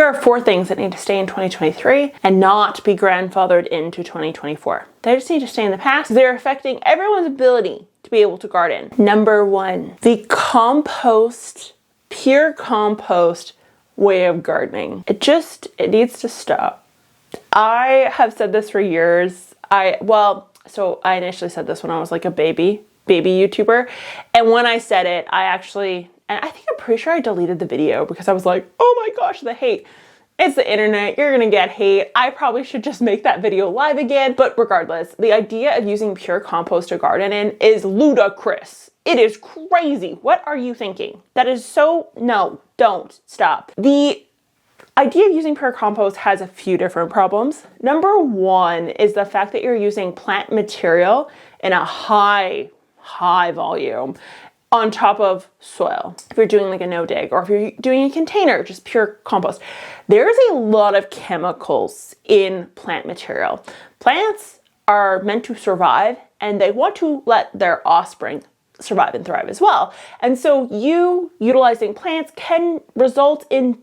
are 4 things that need to stay in 2023 and not be grandfathered into 2024. They just need to stay in the past. They're affecting everyone's ability to be able to garden. Number 1, the compost, pure compost way of gardening. It needs to stop. I have said this for years. I initially said this when I was like a baby YouTuber. And when I said it, and I think I'm pretty sure I deleted the video because I was like, oh my gosh, the hate. It's the internet, you're gonna get hate. I probably should just make that video live again. But regardless, the idea of using pure compost to garden in is ludicrous. It is crazy. What are you thinking? No, don't, stop. The idea of using pure compost has a few different problems. Number 1 is the fact that you're using plant material in a high volume on top of soil. If you're doing like a no dig, or if you're doing a container, just pure compost, there's a lot of chemicals in plant material. Plants are meant to survive, and they want to let their offspring survive and thrive as well. And so you utilizing plants can result in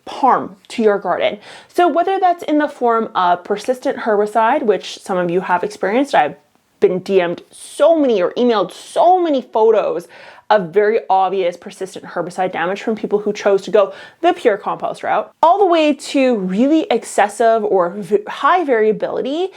harm to your garden. So whether that's in the form of persistent herbicide, which some of you have experienced, I've been DM'd so many or emailed so many photos of very obvious persistent herbicide damage from people who chose to go the pure compost route, all the way to really excessive or high variability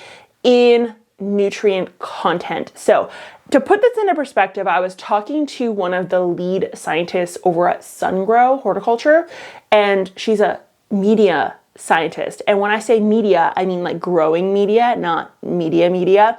in nutrient content. So to put this into perspective, I was talking to one of the lead scientists over at Sungrow Horticulture, and she's a media scientist. And when I say media, I mean like growing media, not media.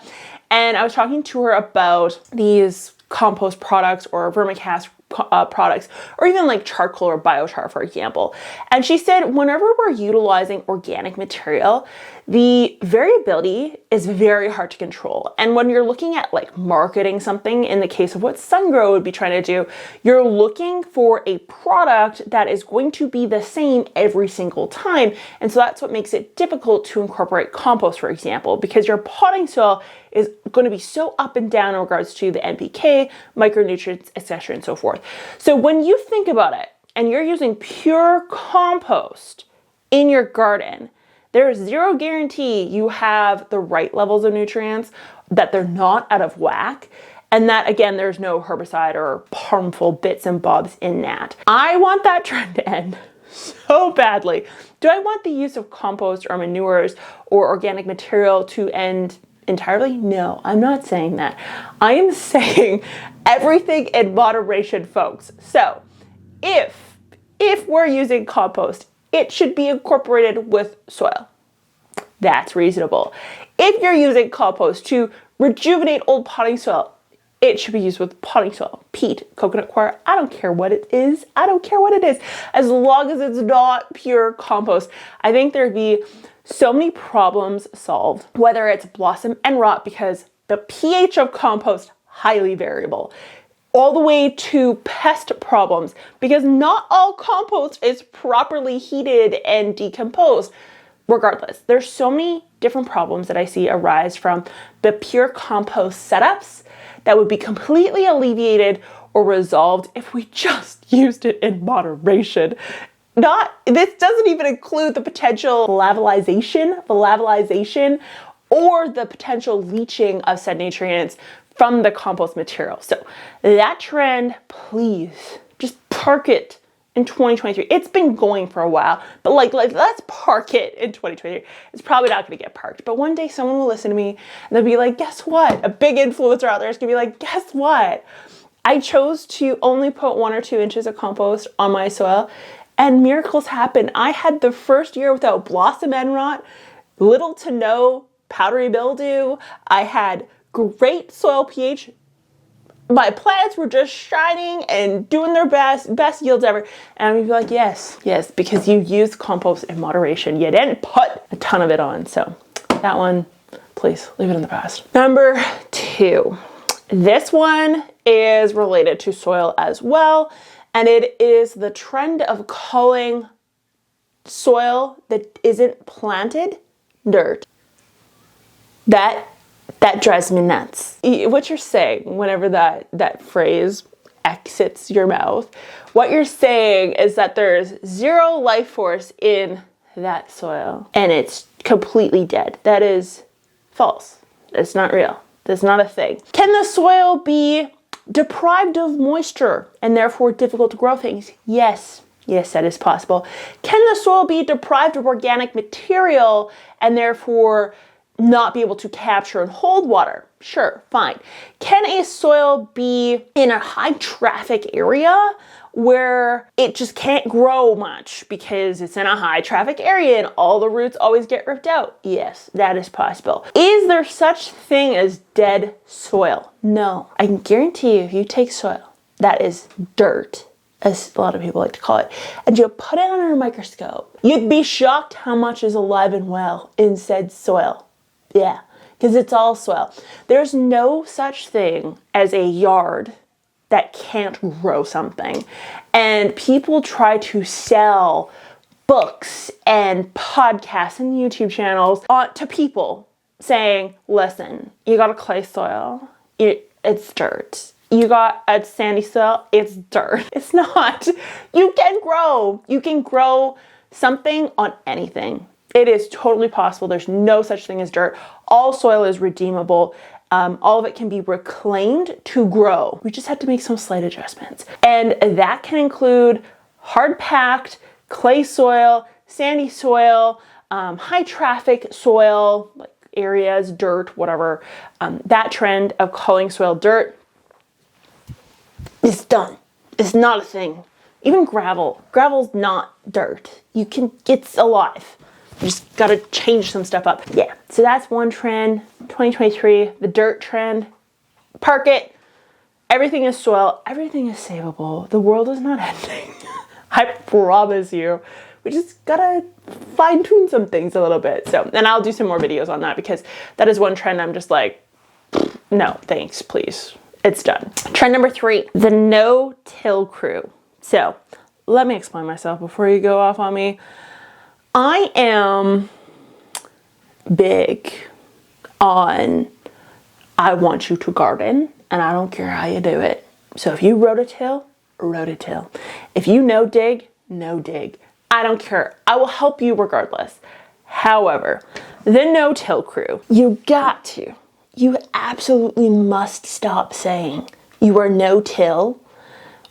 And I was talking to her about these compost products or vermicast products, or even like charcoal or biochar, for example. And she said, whenever we're utilizing organic material, the variability is very hard to control. And when you're looking at like marketing something, in the case of what Sungrow would be trying to do, you're looking for a product that is going to be the same every single time. And so that's what makes it difficult to incorporate compost, for example, because your potting soil is going to be so up and down in regards to the NPK, micronutrients, etc., and so forth. So when you think about it, and you're using pure compost in your garden, there is zero guarantee you have the right levels of nutrients, that they're not out of whack, and that, again, there's no herbicide or harmful bits and bobs in that. I want that trend to end so badly. Do I want the use of compost or manures or organic material to end entirely? No, I'm not saying that. I am saying everything in moderation, folks. So if we're using compost, it should be incorporated with soil. That's reasonable. If you're using compost to rejuvenate old potting soil, it should be used with potting soil, peat, coconut coir. I don't care what it is. As long as it's not pure compost. I think there'd be so many problems solved, whether it's blossom and rot, because the pH of compost, highly variable, all the way to pest problems, because not all compost is properly heated and decomposed. Regardless, there's so many different problems that I see arise from the pure compost setups that would be completely alleviated or resolved if we just used it in moderation. This doesn't even include the potential volatilization, or the potential leaching of said nutrients from the compost material. So that trend, please just park it in 2023. It's been going for a while, but like let's park it in 2023. It's probably not going to get parked, but one day someone will listen to me and they'll be like, guess what? A big influencer out there is going to be like, guess what? I chose to only put 1 or 2 inches of compost on my soil, and miracles happen. I had the first year without blossom end rot, little to no powdery mildew. I had great soil pH. My plants were just shining and doing their best yields ever. And I'd be like, yes, because you used compost in moderation. You didn't put a ton of it on. So that one, please leave it in the past. Number 2, this one is related to soil as well. And it is the trend of calling soil that isn't planted dirt. That drives me nuts. What you're saying whenever that phrase exits your mouth, what you're saying is that there's zero life force in that soil and it's completely dead. That is false. It's not real. That's not a thing. Can the soil be deprived of moisture and therefore difficult to grow things? Yes. Yes, that is possible. Can the soil be deprived of organic material and therefore not be able to capture and hold water? Sure, fine. Can a soil be in a high traffic area where it just can't grow much because it's in a high traffic area and all the roots always get ripped out? Yes, that is possible. Is there such thing as dead soil? No. I can guarantee you, if you take soil that is dirt, as a lot of people like to call it, and you put it under a microscope, you'd be shocked how much is alive and well in said soil. Yeah, because it's all soil. There's no such thing as a yard that can't grow something. And people try to sell books and podcasts and YouTube channels to people saying, listen, you got a clay soil, it's dirt. You got a sandy soil, it's dirt. It's not. You can grow. You can grow something on anything. It is totally possible. There's no such thing as dirt. All soil is redeemable. All of it can be reclaimed to grow. We just have to make some slight adjustments. And that can include hard-packed clay soil, sandy soil, high traffic soil, like areas, dirt, whatever. That trend of calling soil dirt is done. It's not a thing. Even gravel. Gravel's not dirt. It's alive. You just gotta change some stuff up. Yeah, so that's one trend. 2023, the dirt trend. Park it. Everything is soil. Everything is savable. The world is not ending. I promise you. We just gotta fine tune some things a little bit. So, and I'll do some more videos on that because that is one trend I'm just like, no, thanks, please. It's done. Trend number 3, the no-till crew. So let me explain myself before you go off on me. I am big on I want you to garden and I don't care how you do it. So if you rototill, rototill. If you no dig, no dig. I don't care. I will help you regardless. However, the no-till crew, you absolutely must stop saying you are no-till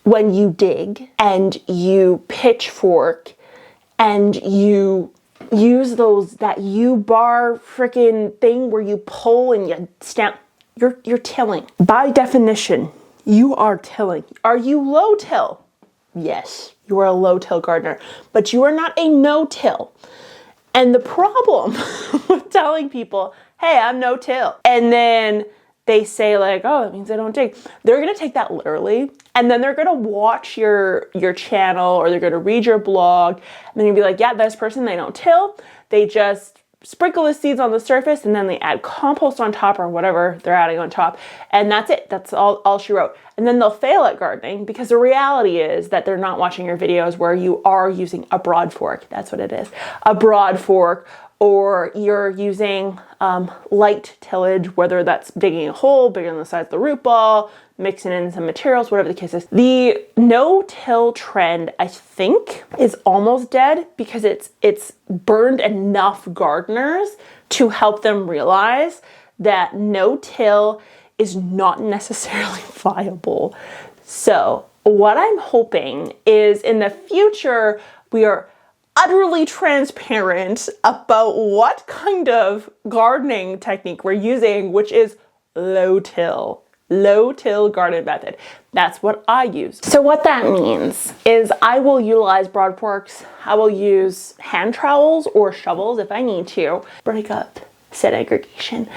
when you dig and you pitchfork and you use that U-bar freaking thing where you pull and you stamp. You're tilling. By definition, you are tilling. Are you low-till? Yes, you are a low-till gardener, but you are not a no-till. And the problem with telling people, hey, I'm no-till, and then they say like, oh, that means I don't dig. They're gonna take that literally, and then they're gonna watch your channel or they're gonna read your blog, and then you'll be like, yeah, this person, they don't till. They just sprinkle the seeds on the surface and then they add compost on top or whatever they're adding on top. And that's it. That's all she wrote. And then they'll fail at gardening because the reality is that they're not watching your videos where you are using a broad fork. That's what it is. A broad fork, or you're using light tillage, whether that's digging a hole bigger than the size of the root ball, mixing in some materials, whatever the case is. The no-till trend, I think, is almost dead because it's burned enough gardeners to help them realize that no-till is not necessarily viable. So what I'm hoping is in the future, we are utterly transparent about what kind of gardening technique we're using, which is low-till garden method. That's what I use. So what that means is I will utilize broad forks. I will use hand trowels or shovels if I need to break up said aggregation.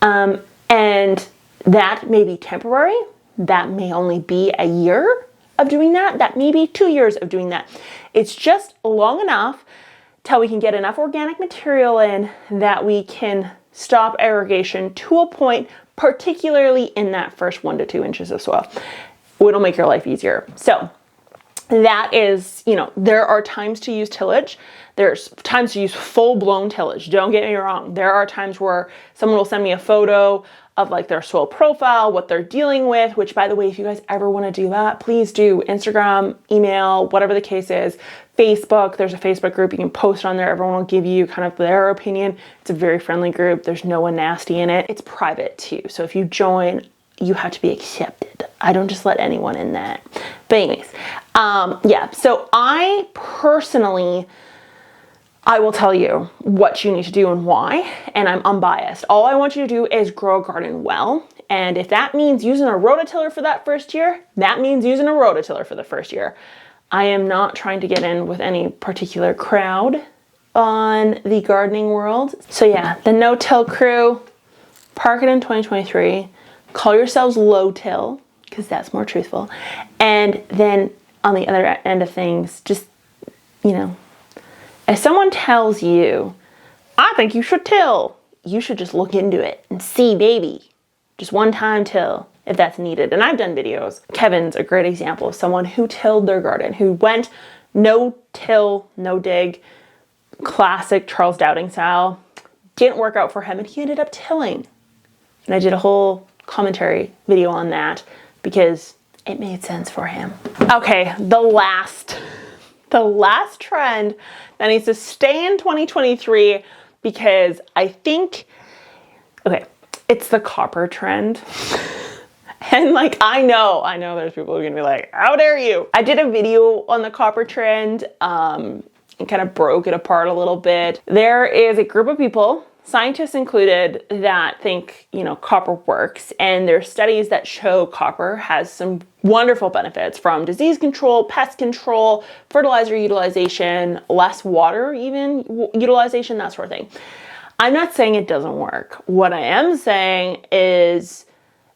And that may be temporary. That may only be a year of doing that. That may be 2 years of doing that. It's just long enough till we can get enough organic material in that we can stop aggregation to a point, particularly in that first 1 to 2 inches of soil. It'll make your life easier. So that is, there are times to use tillage. There's times to use full-blown tillage. Don't get me wrong. There are times where someone will send me a photo of like their soil profile, what they're dealing with, which by the way, if you guys ever want to do that, please do. Instagram, email, whatever the case is. Facebook, there's a Facebook group. You can post on there. Everyone will give you kind of their opinion. It's a very friendly group. There's no one nasty in it. It's private too. So if you join, you have to be accepted. I don't just let anyone in that. But anyways, yeah, so I personally, I will tell you what you need to do and why, and I'm unbiased. All I want you to do is grow a garden well. And if that means using a rototiller for that first year, that means using a rototiller for the first year. I am not trying to get in with any particular crowd on the gardening world. So yeah, the no-till crew, park it in 2023. Call yourselves low-till, because that's more truthful. And then on the other end of things, just, you know, if someone tells you, I think you should till, you should just look into it and see, baby. Just one time till, if that's needed. And I've done videos. Kevin's a great example of someone who tilled their garden, who went no till, no dig, classic Charles Dowding style. Didn't work out for him, and he ended up tilling. And I did a whole commentary video on that because it made sense for him. Okay, the last trend that needs to stay in 2023, because I think, okay, it's the copper trend. And like, I know there's people who are gonna be like, how dare you? I did a video on the copper trend and kind of broke it apart a little bit. There is a group of people, scientists included, that think, you know, copper works, and there's studies that show copper has some wonderful benefits, from disease control, pest control, fertilizer utilization, less water even utilization, that sort of thing. I'm not saying it doesn't work. What I am saying is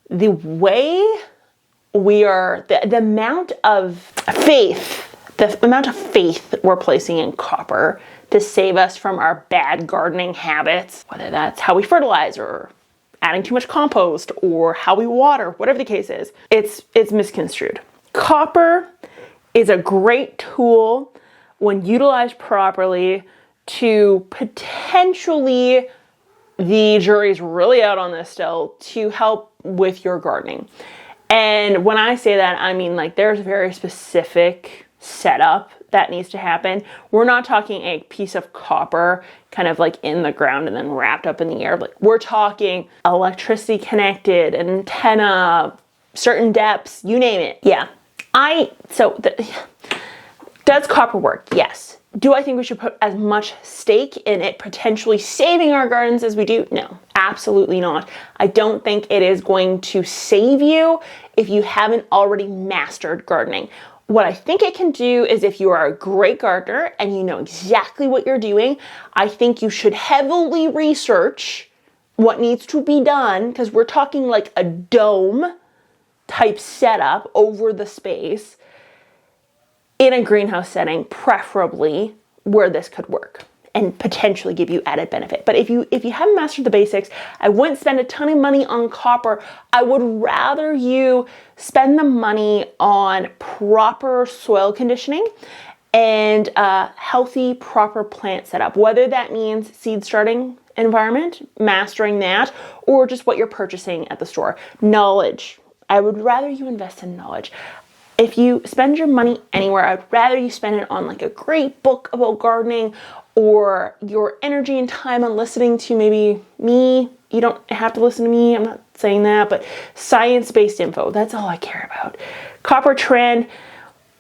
the way we are, the amount of faith we're placing in copper to save us from our bad gardening habits, whether that's how we fertilize or adding too much compost or how we water, whatever the case is, it's misconstrued. Copper is a great tool when utilized properly to potentially, the jury's really out on this still, to help with your gardening. And when I say that, I mean like there's a very specific setup that needs to happen. We're not talking a piece of copper kind of like in the ground and then wrapped up in the air. Like, we're talking electricity connected, an antenna, certain depths, you name it. Yeah. Does copper work? Yes. Do I think we should put as much stake in it potentially saving our gardens as we do? No, absolutely not. I don't think it is going to save you if you haven't already mastered gardening. What I think it can do is, if you are a great gardener and you know exactly what you're doing, I think you should heavily research what needs to be done, because we're talking like a dome type setup over the space in a greenhouse setting, preferably, where this could work and potentially give you added benefit. But if you haven't mastered the basics, I wouldn't spend a ton of money on copper. I would rather you spend the money on proper soil conditioning and a healthy, proper plant setup, whether that means seed starting environment, mastering that, or just what you're purchasing at the store. Knowledge. I would rather you invest in knowledge. If you spend your money anywhere, I'd rather you spend it on like a great book about gardening, or your energy and time on listening to maybe me. You don't have to listen to me, I'm not saying that, but science-based info, that's all I care about. Copper trend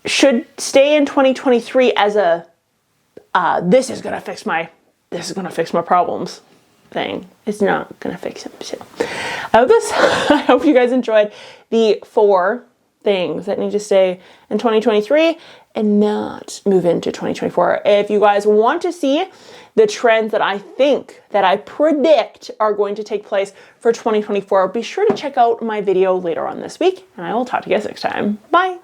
should stay in 2023 as a this is gonna fix my problems thing. It's not gonna fix them. So I hope you guys enjoyed the 4 things that need to stay in 2023 and not move into 2024. If you guys want to see the trends that I predict are going to take place for 2024, be sure to check out my video later on this week, and I will talk to you guys next time. Bye.